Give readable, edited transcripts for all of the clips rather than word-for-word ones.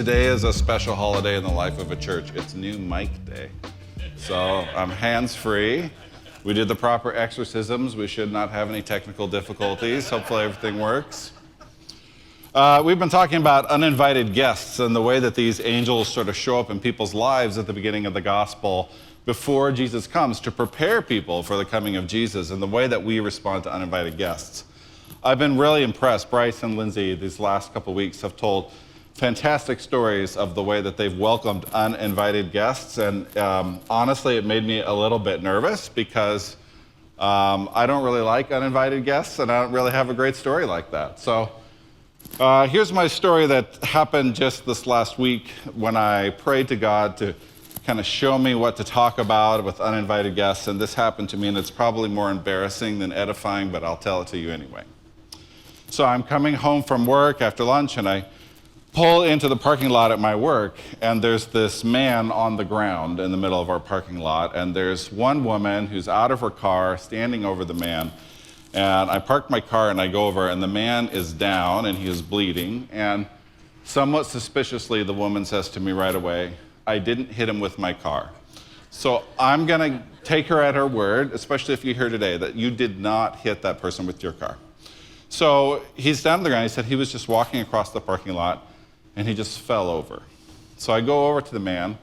Today is a special holiday in the life of a church. It's New Mic Day. So I'm hands-free. We did the proper exorcisms. We should not have any technical difficulties. Hopefully everything works. We've been talking about uninvited guests and the way that these angels sort of show up in people's lives at the beginning of the gospel before Jesus comes to prepare people for the coming of Jesus and the way that we respond to uninvited guests. I've been really impressed. Bryce and Lindsay these last couple weeks have told fantastic stories of the way that they've welcomed uninvited guests. And honestly, it made me a little bit nervous because I don't really like uninvited guests and I don't really have a great story like that. So here's my story that happened just this last week when I prayed to God to kind of show me what to talk about with uninvited guests. And this happened to me, and it's probably more embarrassing than edifying, but I'll tell it to you anyway. So I'm coming home from work after lunch, and I pull into the parking lot at my work, and there's this man on the ground in the middle of our parking lot, and there's one woman who's out of her car standing over the man. And I park my car and I go over, and the man is down and he is bleeding, and somewhat suspiciously the woman says to me right away, "I didn't hit him with my car." So I'm gonna take her at her word, especially if you hear today that you did not hit that person with your car. So he's down on the ground. He said he was just walking across the parking lot and he just fell over. So I go over to the man.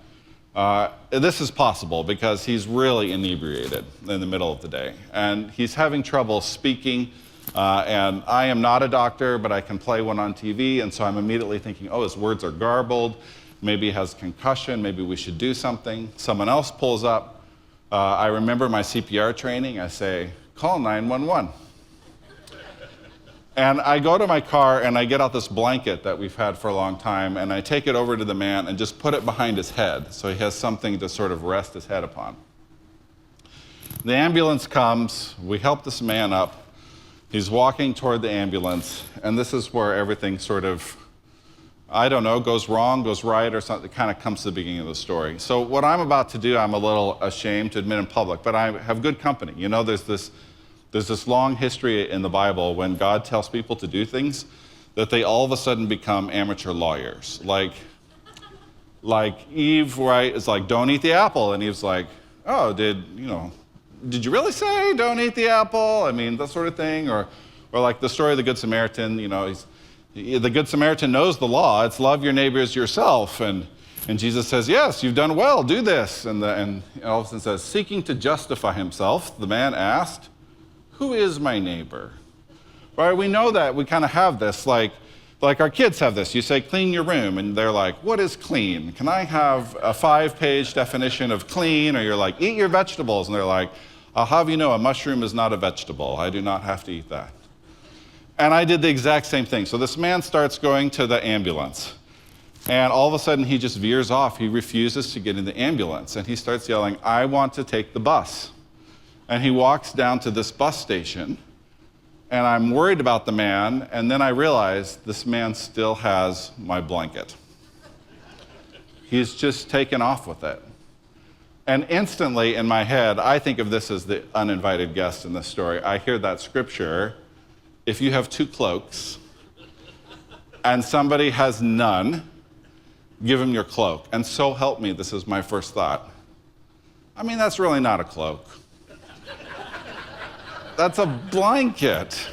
This is possible because he's really inebriated in the middle of the day. And he's having trouble speaking. And I am not a doctor, but I can play one on TV. And so I'm immediately thinking, oh, his words are garbled. Maybe he has concussion. Maybe we should do something. Someone else pulls up. I remember my CPR training. I say, call 911. And I go to my car and I get out this blanket that we've had for a long time, and I take it over to the man and just put it behind his head so he has something to sort of rest his head upon. The ambulance comes. We help this man up. He's walking toward the ambulance, and this is where everything sort of, I don't know, goes wrong, goes right, or something. It kind of comes to the beginning of the story. So what I'm about to do, I'm a little ashamed to admit in public, but I have good company. You know, there's this long history in the Bible when God tells people to do things that they all of a sudden become amateur lawyers. Like Eve, right, is like, don't eat the apple. And Eve's like, oh, did you really say don't eat the apple? I mean, that sort of thing. Or like the story of the Good Samaritan, the Good Samaritan knows the law. It's love your neighbor as yourself. And Jesus says, yes, you've done well, do this. And all of a sudden says, seeking to justify himself, the man asked, who is my neighbor? Right? We know that. We kind of have this, like our kids have this. You say, clean your room, and they're like, what is clean? Can I have a 5-page definition of clean? Or you're like, eat your vegetables. And they're like, I'll have you know, a mushroom is not a vegetable. I do not have to eat that. And I did the exact same thing. So this man starts going to the ambulance. And all of a sudden, he just veers off. He refuses to get in the ambulance. And he starts yelling, I want to take the bus. And he walks down to this bus station, and I'm worried about the man, and then I realize this man still has my blanket. He's just taken off with it. And instantly in my head, I think of this as the uninvited guest in this story. I hear that scripture, if you have 2 cloaks and somebody has none, give him your cloak. And so help me, this is my first thought. I mean, that's really not a cloak. That's a blanket.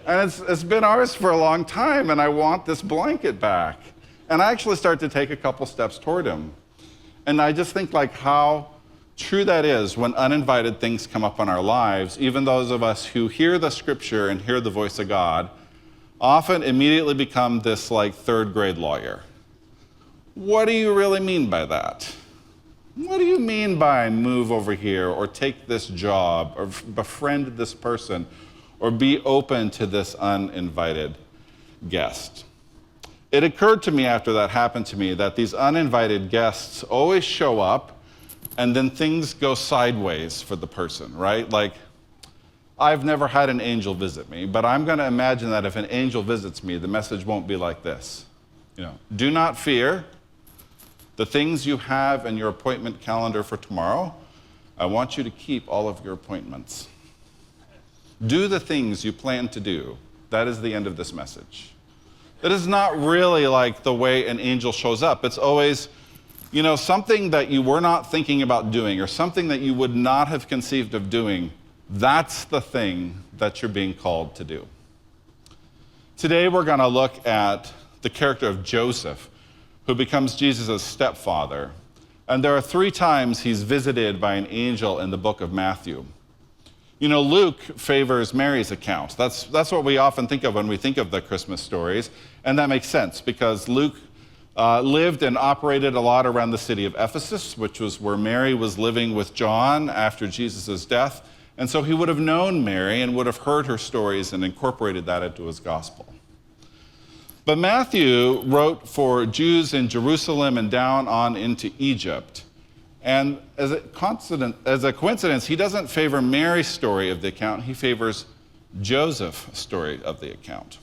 And it's been ours for a long time, and I want this blanket back. And I actually start to take a couple steps toward him. And I just think like how true that is when uninvited things come up in our lives. Even those of us who hear the scripture and hear the voice of God often immediately become this like 3rd grade lawyer. What do you really mean by that? What do you mean by move over here, or take this job, or befriend this person, or be open to this uninvited guest? It occurred to me after that happened to me that these uninvited guests always show up and then things go sideways for the person, right? Like, I've never had an angel visit me, but I'm going to imagine that if an angel visits me, the message won't be like this. Do not fear. The things you have in your appointment calendar for tomorrow, I want you to keep all of your appointments. Do the things you plan to do. That is the end of this message. It is not really like the way an angel shows up. It's always, something that you were not thinking about doing or something that you would not have conceived of doing. That's the thing that you're being called to do. Today we're going to look at the character of Joseph, who becomes Jesus' stepfather. And there are 3 times he's visited by an angel in the book of Matthew. Luke favors Mary's account. That's what we often think of when we think of the Christmas stories. And that makes sense because Luke lived and operated a lot around the city of Ephesus, which was where Mary was living with John after Jesus' death. And so he would have known Mary and would have heard her stories and incorporated that into his gospel. But Matthew wrote for Jews in Jerusalem and down on into Egypt. And as a coincidence, he doesn't favor Mary's story of the account, he favors Joseph's story of the account.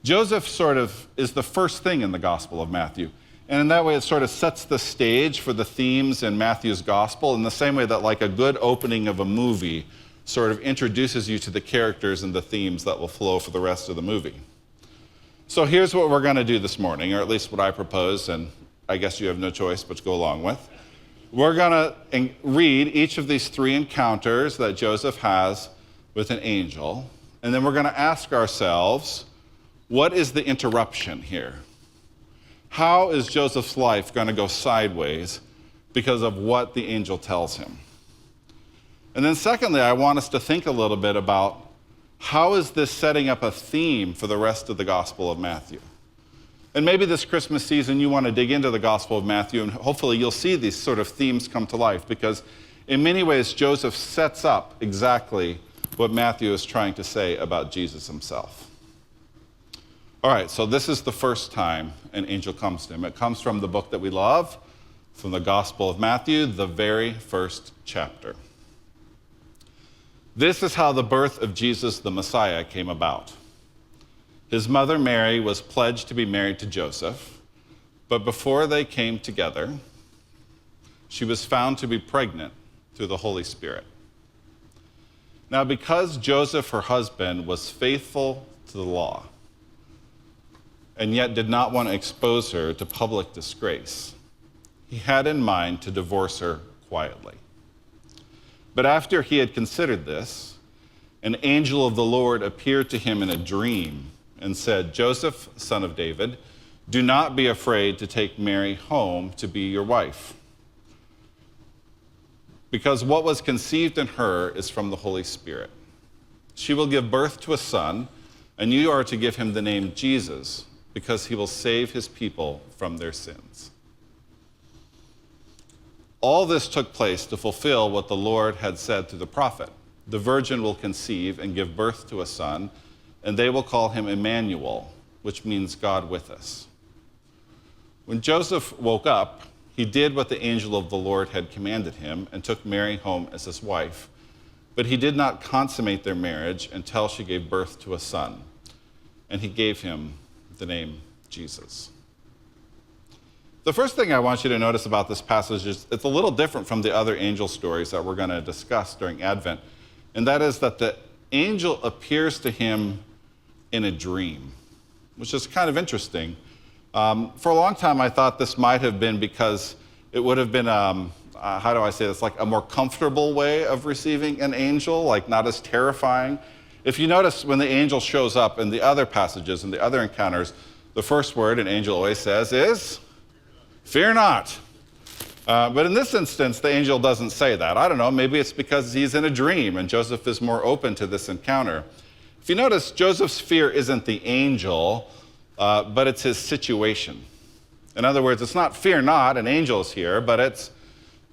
Joseph sort of is the first thing in the Gospel of Matthew. And in that way, it sort of sets the stage for the themes in Matthew's Gospel in the same way that like a good opening of a movie sort of introduces you to the characters and the themes that will flow for the rest of the movie. So here's what we're going to do this morning, or at least what I propose, and I guess you have no choice but to go along with. We're going to read each of these 3 encounters that Joseph has with an angel, and then we're going to ask ourselves, what is the interruption here? How is Joseph's life going to go sideways because of what the angel tells him? And then secondly, I want us to think a little bit about how is this setting up a theme for the rest of the Gospel of Matthew? And maybe this Christmas season you want to dig into the Gospel of Matthew, and hopefully you'll see these sort of themes come to life, because in many ways Joseph sets up exactly what Matthew is trying to say about Jesus himself. All right, so this is the first time an angel comes to him. It comes from the book that we love, from the Gospel of Matthew, the very first chapter. This is how the birth of Jesus the Messiah came about. His mother Mary was pledged to be married to Joseph, but before they came together, she was found to be pregnant through the Holy Spirit. Now, because Joseph, her husband, was faithful to the law, and yet did not want to expose her to public disgrace, he had in mind to divorce her quietly. But after he had considered this, an angel of the Lord appeared to him in a dream and said, "Joseph, son of David, do not be afraid to take Mary home to be your wife, because what was conceived in her is from the Holy Spirit. She will give birth to a son, and you are to give him the name Jesus, because he will save his people from their sins." All this took place to fulfill what the Lord had said through the prophet. The virgin will conceive and give birth to a son, and they will call him Emmanuel, which means God with us. When Joseph woke up, he did what the angel of the Lord had commanded him and took Mary home as his wife. But he did not consummate their marriage until she gave birth to a son, and he gave him the name Jesus. The first thing I want you to notice about this passage is it's a little different from the other angel stories that we're going to discuss during Advent, and that is that the angel appears to him in a dream, which is kind of interesting. For a long time, I thought this might have been because it would have been, how do I say this, like a more comfortable way of receiving an angel, like not as terrifying. If you notice when the angel shows up in the other passages and the other encounters, the first word an angel always says is, "Fear not." But in this instance, the angel doesn't say that. I don't know, maybe it's because he's in a dream and Joseph is more open to this encounter. If you notice, Joseph's fear isn't the angel, but it's his situation. In other words, it's not fear not, an angel is here, but it's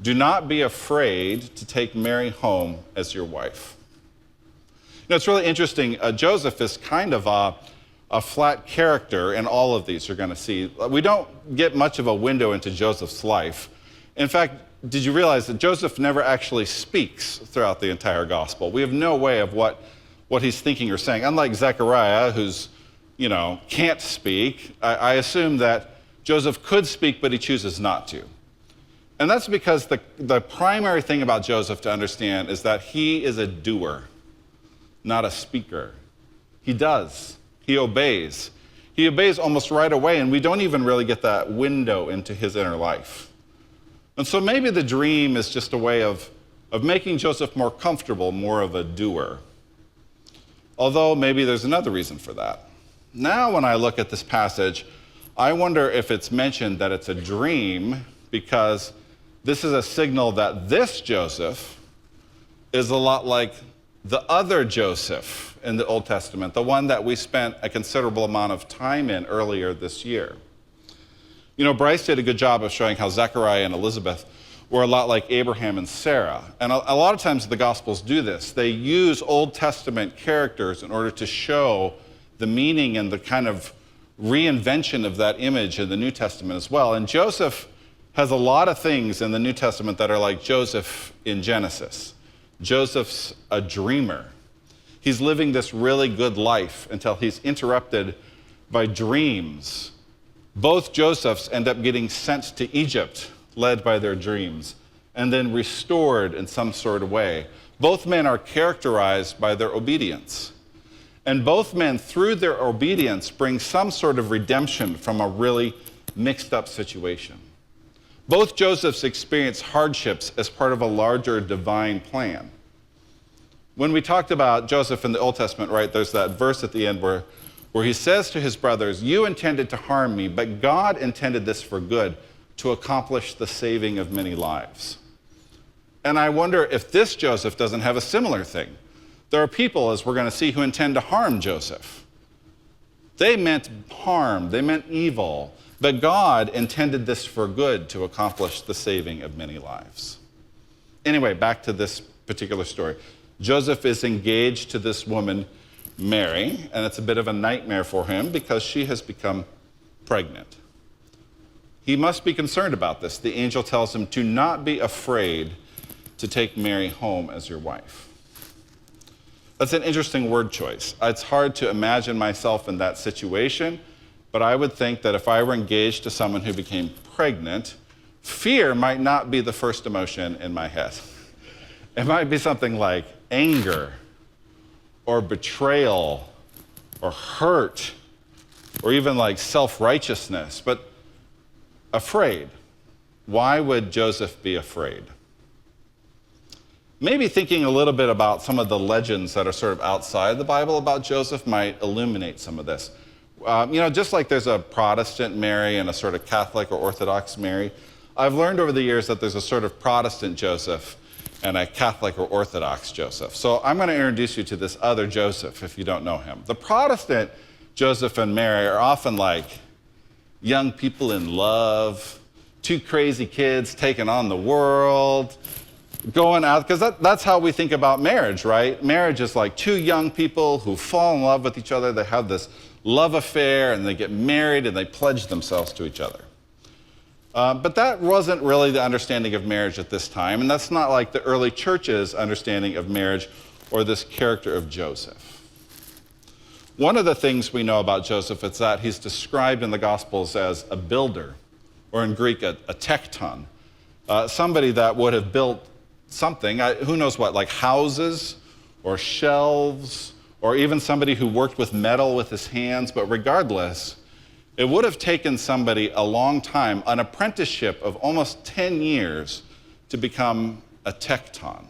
do not be afraid to take Mary home as your wife. It's really interesting. Joseph is kind of a flat character in all of these you're going to see. We don't get much of a window into Joseph's life. In fact, did you realize that Joseph never actually speaks throughout the entire gospel? We have no way of what he's thinking or saying. Unlike Zechariah, who's, can't speak, I assume that Joseph could speak, but he chooses not to. And that's because the primary thing about Joseph to understand is that he is a doer, not a speaker. He does. He obeys. He obeys almost right away, and we don't even really get that window into his inner life. And so maybe the dream is just a way of making Joseph more comfortable, more of a doer. Although maybe there's another reason for that. Now when I look at this passage, I wonder if it's mentioned that it's a dream because this is a signal that this Joseph is a lot like the other Joseph in the Old Testament, the one that we spent a considerable amount of time in earlier this year. You know, Bryce did a good job of showing how Zechariah and Elizabeth were a lot like Abraham and Sarah. And a lot of times the Gospels do this. They use Old Testament characters in order to show the meaning and the kind of reinvention of that image in the New Testament as well. And Joseph has a lot of things in the New Testament that are like Joseph in Genesis. Joseph's a dreamer. He's living this really good life until he's interrupted by dreams. Both Josephs end up getting sent to Egypt, led by their dreams, and then restored in some sort of way. Both men are characterized by their obedience. And both men, through their obedience, bring some sort of redemption from a really mixed up situation. Both Josephs experience hardships as part of a larger divine plan. When we talked about Joseph in the Old Testament, right, there's that verse at the end where he says to his brothers, "You intended to harm me, but God intended this for good, to accomplish the saving of many lives." And I wonder if this Joseph doesn't have a similar thing. There are people, as we're going to see, who intend to harm Joseph. They meant harm, they meant evil, but God intended this for good to accomplish the saving of many lives. Anyway, back to this particular story. Joseph is engaged to this woman, Mary, and it's a bit of a nightmare for him because she has become pregnant. He must be concerned about this. The angel tells him to not be afraid to take Mary home as your wife. That's an interesting word choice. It's hard to imagine myself in that situation, but I would think that if I were engaged to someone who became pregnant, fear might not be the first emotion in my head. It might be something like anger or betrayal or hurt or even like self-righteousness, but afraid. Why would Joseph be afraid? Maybe thinking a little bit about some of the legends that are sort of outside the Bible about Joseph might illuminate some of this. Just like there's a Protestant Mary and a sort of Catholic or Orthodox Mary, I've learned over the years that there's a sort of Protestant Joseph and a Catholic or Orthodox Joseph. So I'm going to introduce you to this other Joseph if you don't know him. The Protestant Joseph and Mary are often like young people in love, two crazy kids taking on the world, going out, because that's how we think about marriage, right? Marriage is like two young people who fall in love with each other. They have this love affair, and they get married, and they pledge themselves to each other. But that wasn't really the understanding of marriage at this time, and that's not like the early church's understanding of marriage or this character of Joseph. One of the things we know about Joseph is that he's described in the Gospels as a builder, or in Greek, a tekton, somebody that would have built something, who knows what, like houses or shelves, or even somebody who worked with metal with his hands. But regardless, it would have taken somebody a long time, an apprenticeship of almost 10 years, to become a tekton.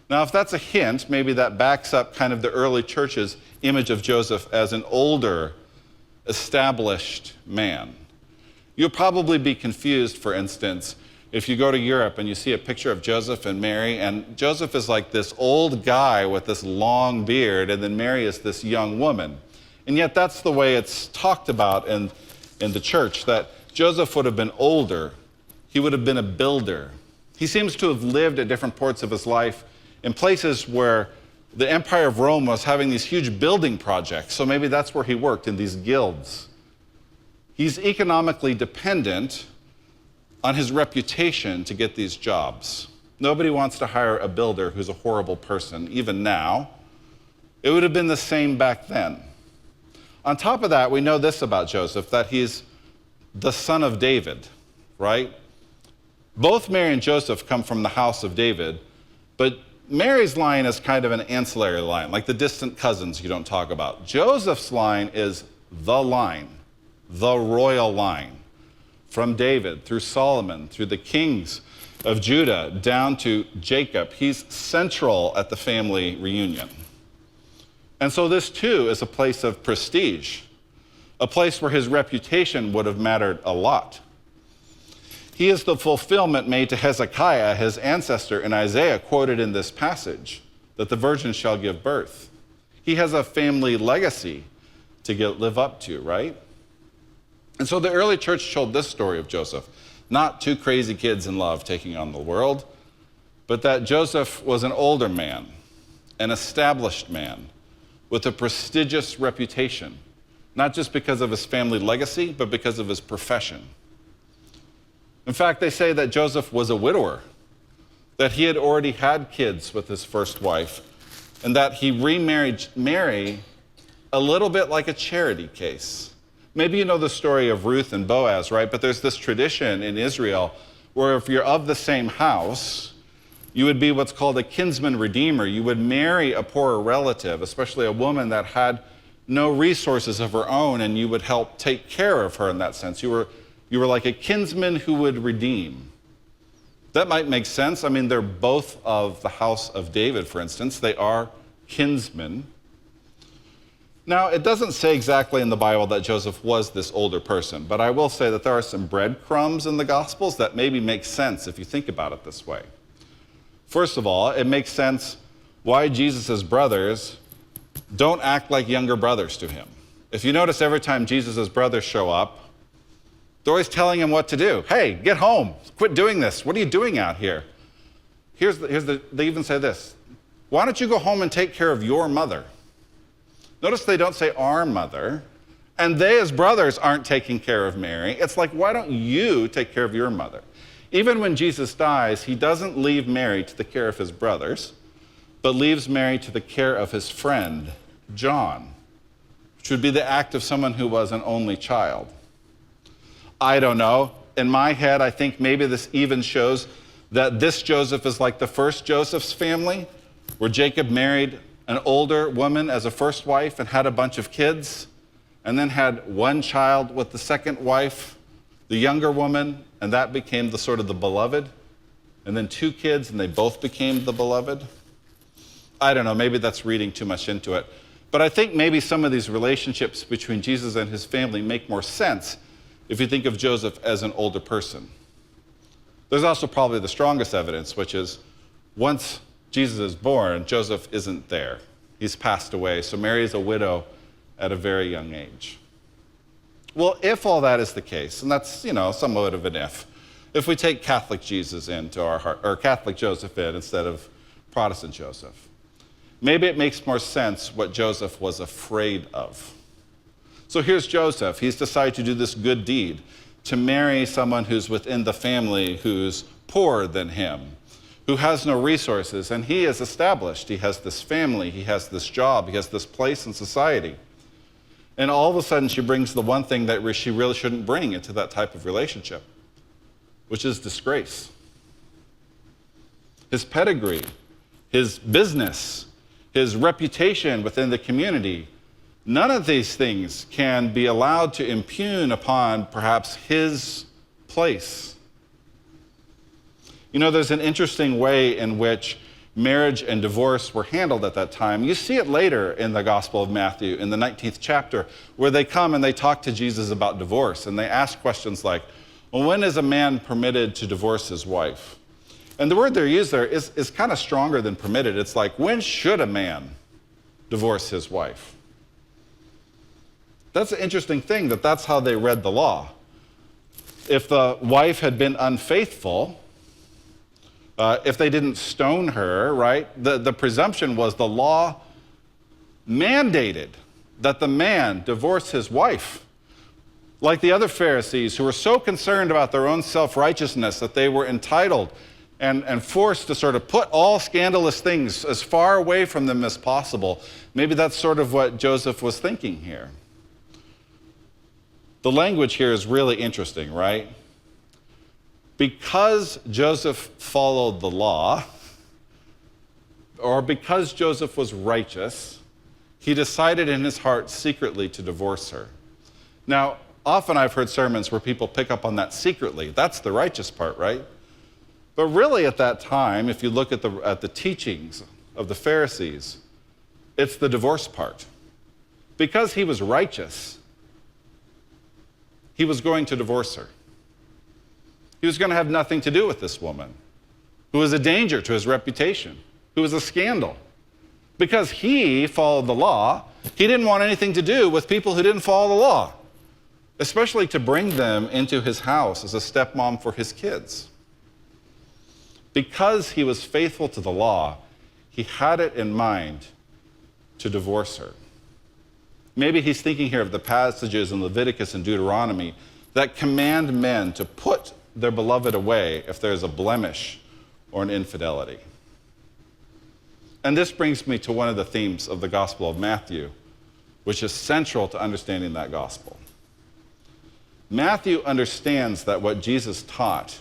Now, if that's a hint, maybe that backs up kind of the early church's image of Joseph as an older, established man. You'll probably be confused, for instance, if you go to Europe and you see a picture of Joseph and Mary, and Joseph is like this old guy with this long beard, and then Mary is this young woman. And yet that's the way it's talked about in the church, that Joseph would have been older. He would have been a builder. He seems to have lived at different parts of his life in places where the Empire of Rome was having these huge building projects. So maybe that's where he worked, in these guilds. He's economically dependent on his reputation to get these jobs. Nobody wants to hire a builder who's a horrible person, even now. It would have been the same back then. On top of that, we know this about Joseph, that he's the son of David, right? Both Mary and Joseph come from the house of David, but Mary's line is kind of an ancillary line, like the distant cousins you don't talk about. Joseph's line is the line, the royal line, from David through Solomon, through the kings of Judah, down to Jacob. He's central at the family reunion. And so this too is a place of prestige, a place where his reputation would have mattered a lot. He is the fulfillment made to Hezekiah, his ancestor in Isaiah, quoted in this passage, that the virgin shall give birth. He has a family legacy to live up to, right? And so the early church told this story of Joseph, not two crazy kids in love taking on the world, but that Joseph was an older man, an established man, with a prestigious reputation, not just because of his family legacy, but because of his profession. In fact, they say that Joseph was a widower, that he had already had kids with his first wife, and that he remarried Mary a little bit like a charity case. Maybe you know the story of Ruth and Boaz, right? But there's this tradition in Israel where if you're of the same house, you would be what's called a kinsman redeemer. You would marry a poorer relative, especially a woman that had no resources of her own, and you would help take care of her in that sense. You were like a kinsman who would redeem. That might make sense. I mean, they're both of the house of David, for instance. They are kinsmen. Now, it doesn't say exactly in the Bible that Joseph was this older person, but I will say that there are some breadcrumbs in the Gospels that maybe make sense if you think about it this way. First of all, it makes sense why Jesus' brothers don't act like younger brothers to him. If you notice, every time Jesus' brothers show up, they're always telling him what to do. Hey, get home. Quit doing this. What are you doing out here? They even say this. Why don't you go home and take care of your mother? Notice they don't say our mother, and they as brothers aren't taking care of Mary. It's like, why don't you take care of your mother? Even when Jesus dies, he doesn't leave Mary to the care of his brothers, but leaves Mary to the care of his friend, John, which would be the act of someone who was an only child. I don't know. In my head, I think maybe this even shows that this Joseph is like the first Joseph's family, where Jacob married an older woman as a first wife and had a bunch of kids, and then had one child with the second wife, the younger woman, and that became the sort of the beloved, and then two kids, and they both became the beloved. I don't know, maybe that's reading too much into it. But I think maybe some of these relationships between Jesus and his family make more sense if you think of Joseph as an older person. There's also probably the strongest evidence, which is once Jesus is born, Joseph isn't there. He's passed away, so Mary is a widow at a very young age. Well, if all that is the case, and that's, somewhat of an if we take Catholic Jesus into our heart, or Catholic Joseph in instead of Protestant Joseph, maybe it makes more sense what Joseph was afraid of. So here's Joseph. He's decided to do this good deed, to marry someone who's within the family who's poorer than him, who has no resources, and he is established. He has this family, he has this job, he has this place in society. And all of a sudden, she brings the one thing that she really shouldn't bring into that type of relationship, which is disgrace. His pedigree, his business, his reputation within the community, none of these things can be allowed to impugn upon perhaps his place. There's an interesting way in which marriage and divorce were handled at that time. You see it later in the Gospel of Matthew, in the 19th chapter, where they come and they talk to Jesus about divorce, and they ask questions like, well, when is a man permitted to divorce his wife? And the word they use there is kind of stronger than permitted. It's like, when should a man divorce his wife? That's an interesting thing, that's how they read the law. If the wife had been unfaithful, if they didn't stone her, right, the presumption was the law mandated that the man divorce his wife. Like the other Pharisees who were so concerned about their own self-righteousness that they were entitled and forced to sort of put all scandalous things as far away from them as possible. Maybe that's sort of what Joseph was thinking here. The language here is really interesting, right? Because Joseph followed the law, or because Joseph was righteous, he decided in his heart secretly to divorce her. Now, often I've heard sermons where people pick up on that secretly. That's the righteous part, right? But really at that time, if you look at the teachings of the Pharisees, it's the divorce part. Because he was righteous, he was going to divorce her. He was going to have nothing to do with this woman, who was a danger to his reputation, who was a scandal. Because he followed the law, he didn't want anything to do with people who didn't follow the law, especially to bring them into his house as a stepmom for his kids. Because he was faithful to the law, he had it in mind to divorce her. Maybe he's thinking here of the passages in Leviticus and Deuteronomy that command men to put their beloved away if there's a blemish or an infidelity. And this brings me to one of the themes of the Gospel of Matthew, which is central to understanding that gospel. Matthew understands that what Jesus taught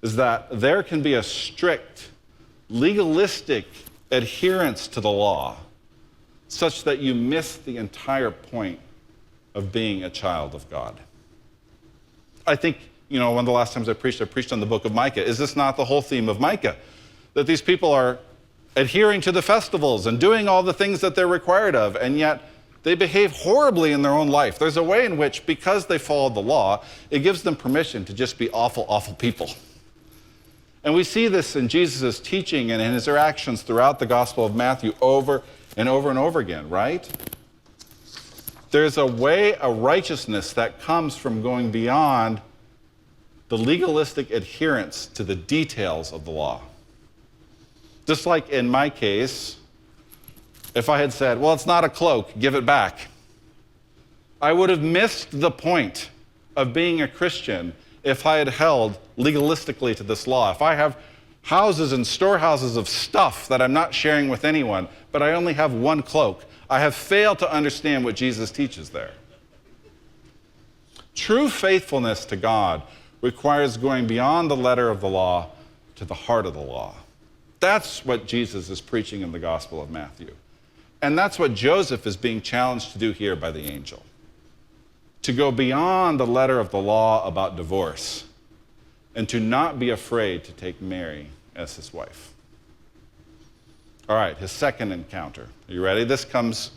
is that there can be a strict, legalistic adherence to the law such that you miss the entire point of being a child of God. I think, one of the last times I preached on the book of Micah. Is this not the whole theme of Micah? That these people are adhering to the festivals and doing all the things that they're required of, and yet they behave horribly in their own life. There's a way in which, because they followed the law, it gives them permission to just be awful, awful people. And we see this in Jesus' teaching and in his interactions throughout the Gospel of Matthew over and over and over again, right? There's a way, a righteousness that comes from going beyond the legalistic adherence to the details of the law. Just like in my case, if I had said, well, it's not a cloak, give it back, I would have missed the point of being a Christian if I had held legalistically to this law. If I have houses and storehouses of stuff that I'm not sharing with anyone, but I only have one cloak, I have failed to understand what Jesus teaches there. True faithfulness to God requires going beyond the letter of the law to the heart of the law. That's what Jesus is preaching in the Gospel of Matthew. And that's what Joseph is being challenged to do here by the angel. To go beyond the letter of the law about divorce and to not be afraid to take Mary as his wife. All right, his second encounter. Are you ready? This comes,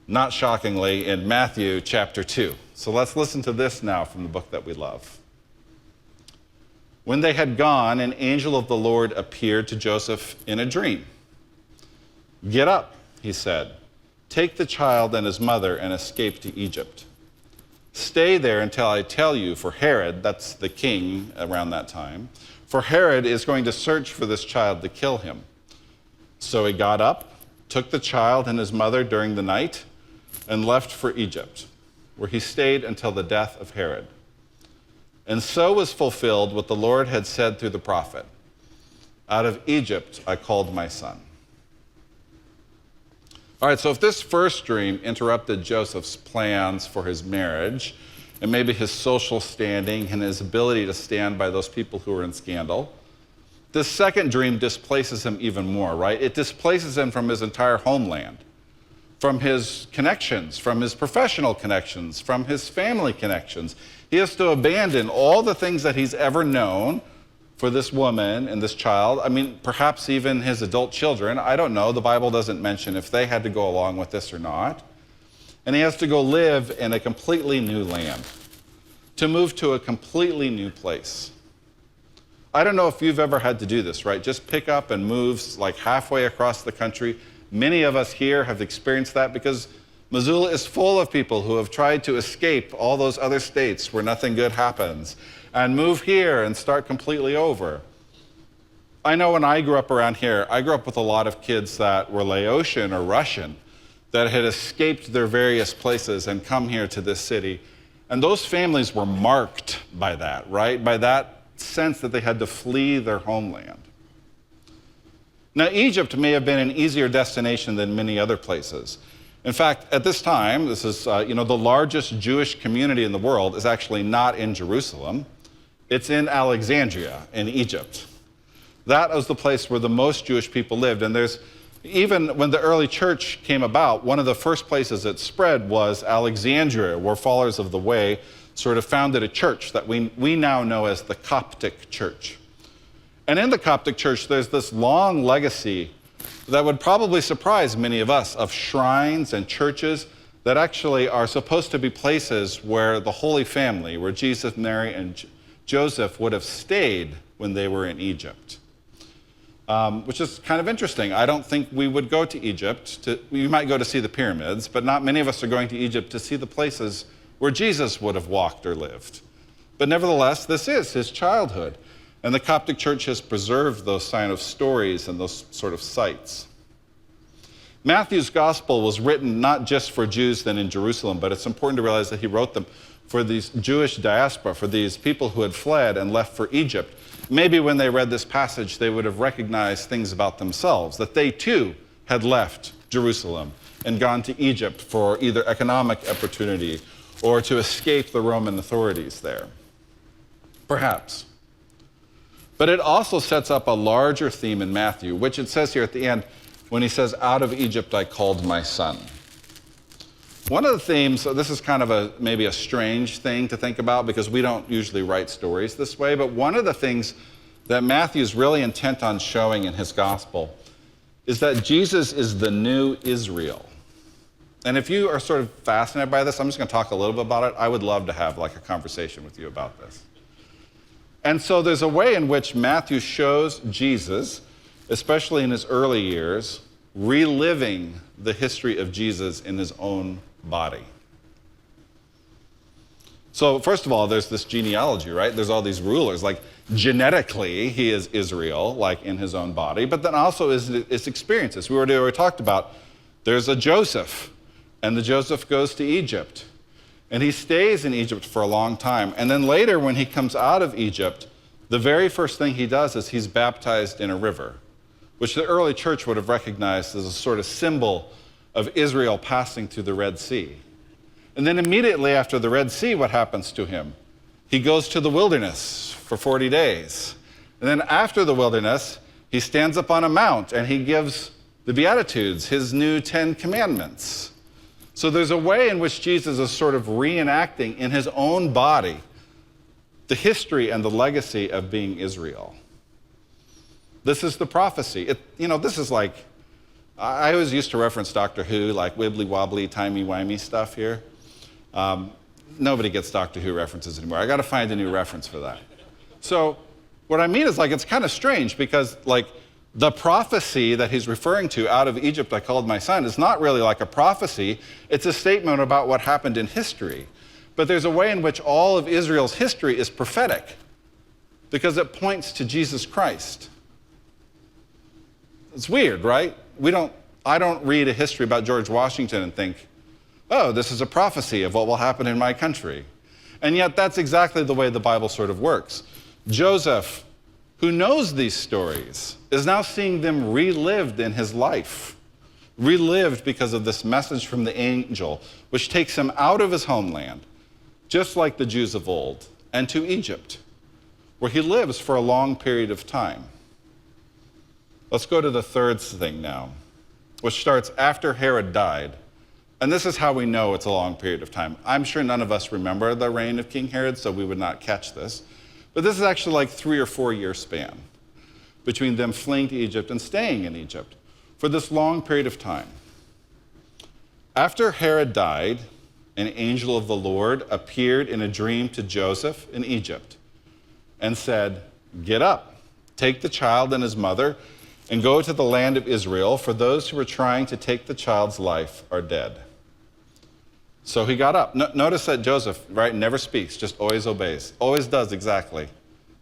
not shockingly, in Matthew chapter 2. So let's listen to this now from the book that we love. When they had gone, an angel of the Lord appeared to Joseph in a dream. Get up, he said. Take the child and his mother and escape to Egypt. Stay there until I tell you, for Herod, that's the king around that time, for Herod is going to search for this child to kill him. So he got up, took the child and his mother during the night, and left for Egypt, where he stayed until the death of Herod. And so was fulfilled what the Lord had said through the prophet, out of Egypt I called my son. All right, so if this first dream interrupted Joseph's plans for his marriage, and maybe his social standing and his ability to stand by those people who were in scandal, this second dream displaces him even more, right? It displaces him from his entire homeland, from his connections, from his professional connections, from his family connections. He has to abandon all the things that he's ever known for this woman and this child. I mean, perhaps even his adult children. I don't know. The Bible doesn't mention if they had to go along with this or not. And he has to go live in a completely new land, to move to a completely new place. I don't know if you've ever had to do this, right? Just pick up and move like halfway across the country. Many of us here have experienced that because Missoula is full of people who have tried to escape all those other states where nothing good happens and move here and start completely over. I know when I grew up around here, I grew up with a lot of kids that were Laotian or Russian that had escaped their various places and come here to this city. And those families were marked by that, right? By that sense that they had to flee their homeland. Now, Egypt may have been an easier destination than many other places. In fact, at this time, this is, the largest Jewish community in the world is actually not in Jerusalem. It's in Alexandria in Egypt. That was the place where the most Jewish people lived. And there's, Even when the early church came about, one of the first places it spread was Alexandria, where followers of the Way sort of founded a church that we now know as the Coptic Church. And in the Coptic Church, there's this long legacy that would probably surprise many of us of shrines and churches that actually are supposed to be places where the Holy Family, where Jesus, Mary, and Joseph would have stayed when they were in Egypt. Which is kind of interesting. I don't think we would go to Egypt. We might go to see the pyramids, but not many of us are going to Egypt to see the places where Jesus would have walked or lived. But nevertheless, this is his childhood. And the Coptic Church has preserved those kind of stories and those sort of sites. Matthew's gospel was written not just for Jews then in Jerusalem, but it's important to realize that he wrote them for these Jewish diaspora, for these people who had fled and left for Egypt. Maybe when they read this passage, they would have recognized things about themselves, that they too had left Jerusalem and gone to Egypt for either economic opportunity or to escape the Roman authorities there. Perhaps. But it also sets up a larger theme in Matthew, which it says here at the end when he says, "Out of Egypt I called my son." One of the themes, so this is kind of maybe a strange thing to think about because we don't usually write stories this way, but one of the things that Matthew is really intent on showing in his gospel is that Jesus is the new Israel. And if you are sort of fascinated by this, I'm just going to talk a little bit about it. I would love to have like a conversation with you about this. And so there's a way in which Matthew shows Jesus, especially in his early years, reliving the history of Jesus in his own body. So first of all, there's this genealogy, right? There's all these rulers. Like genetically, he is Israel, like in his own body, but then also his experiences. We already talked about there's a Joseph, and the Joseph goes to Egypt. And he stays in Egypt for a long time. And then later, when he comes out of Egypt, the very first thing he does is he's baptized in a river, which the early church would have recognized as a sort of symbol of Israel passing through the Red Sea. And then immediately after the Red Sea, what happens to him? He goes to the wilderness for 40 days. And then after the wilderness, he stands up on a mount and he gives the Beatitudes, his new 10 commandments. So there's a way in which Jesus is sort of reenacting in his own body the history and the legacy of being Israel. This is the prophecy. This is like, I always used to reference Doctor Who, like wibbly-wobbly, timey-wimey stuff here. Nobody gets Doctor Who references anymore. I got to find a new reference for that. So what I mean is like, it's kind of strange because like the prophecy that he's referring to, "Out of Egypt I called my son," is not really like a prophecy. It's a statement about what happened in history. But there's a way in which all of Israel's history is prophetic because it points to Jesus Christ. It's weird, right? I don't read a history about George Washington and think, oh, this is a prophecy of what will happen in my country. And yet that's exactly the way the Bible sort of works. Joseph, who knows these stories, is now seeing them relived in his life. Relived because of this message from the angel, which takes him out of his homeland, just like the Jews of old, and to Egypt, where he lives for a long period of time. Let's go to the third thing now, which starts after Herod died. And this is how we know it's a long period of time. I'm sure none of us remember the reign of King Herod, so we would not catch this. But this is actually like 3 or 4 year span between them fleeing to Egypt and staying in Egypt for this long period of time. After Herod died, an angel of the Lord appeared in a dream to Joseph in Egypt and said, "Get up, take the child and his mother, and go to the land of Israel, for those who are trying to take the child's life are dead." So he got up. Notice that Joseph, right, never speaks, just always obeys. Always does exactly.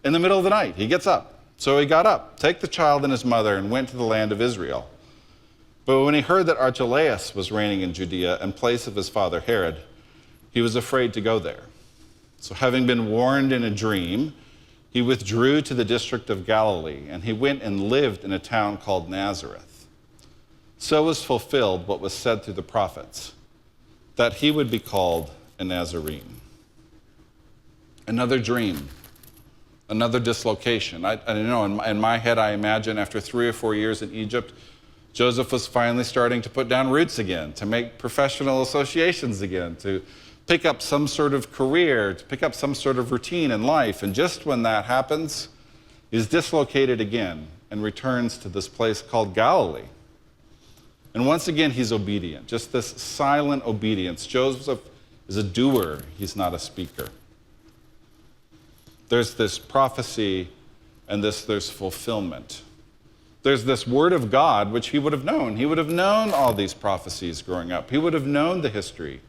In the middle of the night, he gets up. So he got up, took the child and his mother, and went to the land of Israel. But when he heard that Archelaus was reigning in Judea in place of his father Herod, he was afraid to go there. So having been warned in a dream, he withdrew to the district of Galilee, and he went and lived in a town called Nazareth. So was fulfilled what was said through the prophets, that he would be called a Nazarene. Another dream, another dislocation. I don't know, in my head, I imagine after 3 or 4 years in Egypt, Joseph was finally starting to put down roots again, to make professional associations again, to pick up some sort of career, to pick up some sort of routine in life. And just when that happens, he's dislocated again and returns to this place called Galilee. And once again, he's obedient, just this silent obedience. Joseph is a doer, he's not a speaker. There's this prophecy and there's fulfillment. There's this word of God, which he would have known. He would have known all these prophecies growing up. He would have known the history.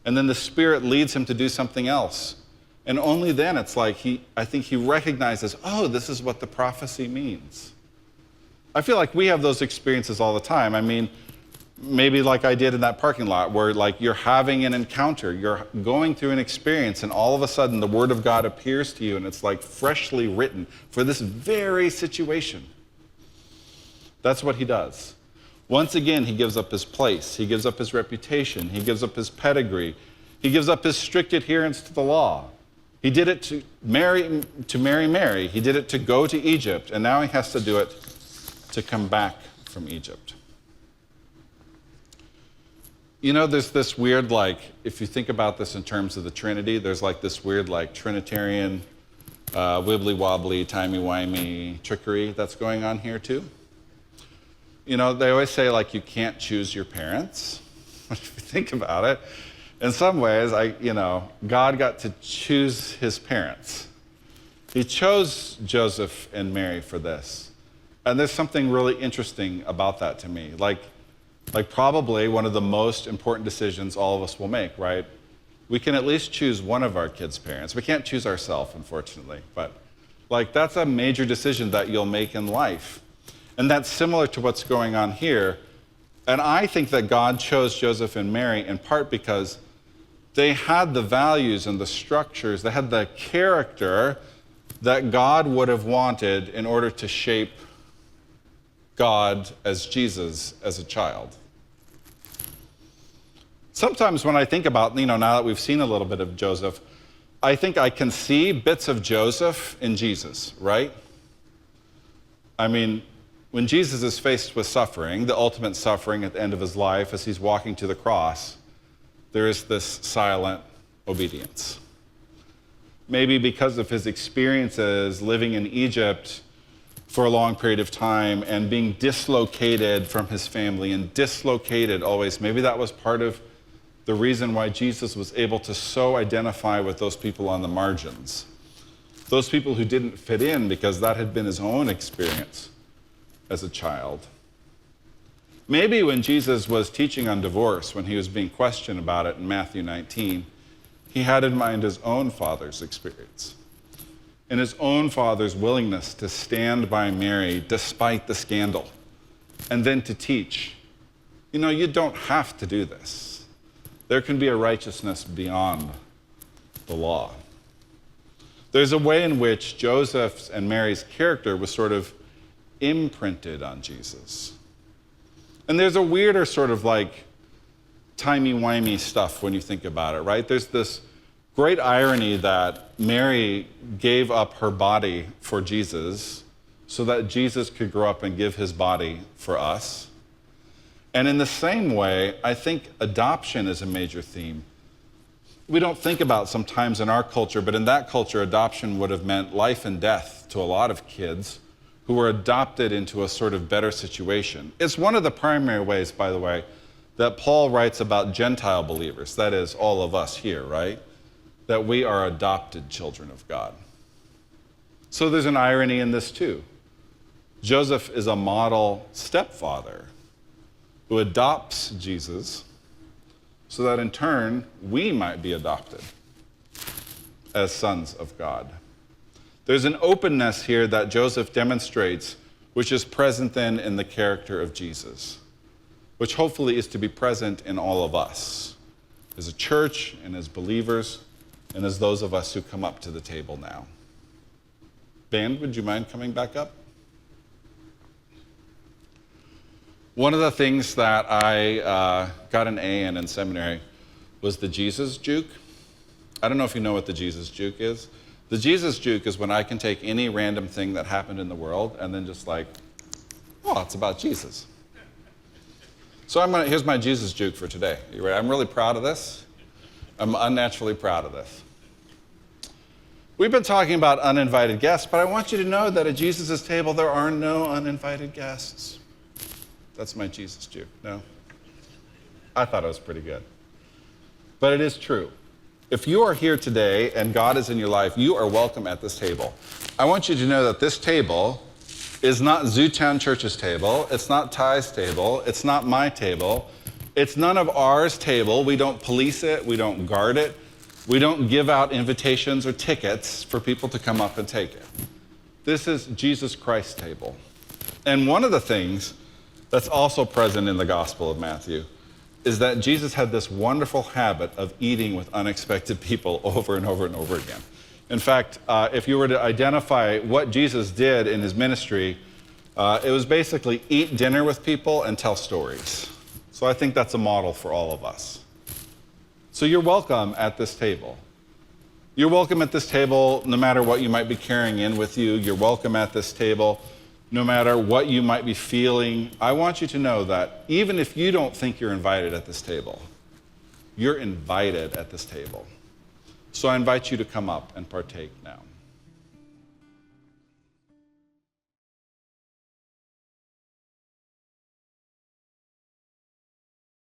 And then the Spirit leads him to do something else. And only then it's like I think he recognizes, oh, this is what the prophecy means. I feel like we have those experiences all the time. I mean, maybe like I did in that parking lot where like you're having an encounter, you're going through an experience, and all of a sudden the Word of God appears to you and it's like freshly written for this very situation. That's what he does. Once again, he gives up his place, he gives up his reputation, he gives up his pedigree, he gives up his strict adherence to the law. He did it to marry Mary, he did it to go to Egypt, and now he has to do it to come back from Egypt. You know, there's this weird, like, if you think about this in terms of the Trinity, there's like this weird, like, Trinitarian, wibbly-wobbly, timey-wimey trickery that's going on here too. You know, they always say, like, you can't choose your parents. If you think about it, in some ways, God got to choose his parents. He chose Joseph and Mary for this. And there's something really interesting about that to me. Like probably one of the most important decisions all of us will make, right? We can at least choose one of our kids' parents. We can't choose ourselves, unfortunately. But like that's a major decision that you'll make in life. And that's similar to what's going on here. And I think that God chose Joseph and Mary in part because they had the values and the structures, they had the character that God would have wanted in order to shape God as Jesus as a child. Sometimes when I think about, now that we've seen a little bit of Joseph, I think I can see bits of Joseph in Jesus, right? I mean, when Jesus is faced with suffering, the ultimate suffering at the end of his life as he's walking to the cross, there is this silent obedience. Maybe because of his experiences living in Egypt for a long period of time and being dislocated from his family and dislocated always. Maybe that was part of the reason why Jesus was able to so identify with those people on the margins, those people who didn't fit in because that had been his own experience as a child. Maybe when Jesus was teaching on divorce, when he was being questioned about it in Matthew 19, he had in mind his own father's experience and his own father's willingness to stand by Mary despite the scandal, and then to teach, you don't have to do this. There can be a righteousness beyond the law. There's a way in which Joseph's and Mary's character was sort of imprinted on Jesus. And there's a weirder sort of like timey-wimey stuff when you think about it, right? There's this great irony that Mary gave up her body for Jesus so that Jesus could grow up and give his body for us. And in the same way, I think adoption is a major theme. We don't think about sometimes in our culture, but in that culture, adoption would have meant life and death to a lot of kids who were adopted into a sort of better situation. It's one of the primary ways, by the way, that Paul writes about Gentile believers, that is, all of us here, right? That we are adopted children of God. So there's an irony in this too. Joseph is a model stepfather who adopts Jesus so that in turn we might be adopted as sons of God. There's an openness here that Joseph demonstrates, which is present then in the character of Jesus, which hopefully is to be present in all of us as a church and as believers and as those of us who come up to the table now. Band, would you mind coming back up? One of the things that I got an A in seminary was the Jesus juke. I don't know if you know what the Jesus juke is. The Jesus juke is when I can take any random thing that happened in the world and then just like, oh, it's about Jesus. So here's my Jesus juke for today. You ready? I'm really proud of this. I'm unnaturally proud of this. We've been talking about uninvited guests, but I want you to know that at Jesus' table there are no uninvited guests. That's my Jesus juke. No? I thought it was pretty good. But it is true. If you are here today and God is in your life, you are welcome at this table. I want you to know that this table is not Zootown Church's table. It's not Ty's table. It's not my table. It's none of ours table. We don't police it. We don't guard it. We don't give out invitations or tickets for people to come up and take it. This is Jesus Christ's table. And one of the things that's also present in the Gospel of Matthew is that Jesus had this wonderful habit of eating with unexpected people over and over and over again. In fact, if you were to identify what Jesus did in his ministry, it was basically eat dinner with people and tell stories. So I think that's a model for all of us. So you're welcome at this table. You're welcome at this table no matter what you might be carrying in with you. You're welcome at this table no matter what you might be feeling. I want you to know that even if you don't think you're invited at this table, you're invited at this table. So I invite you to come up and partake now.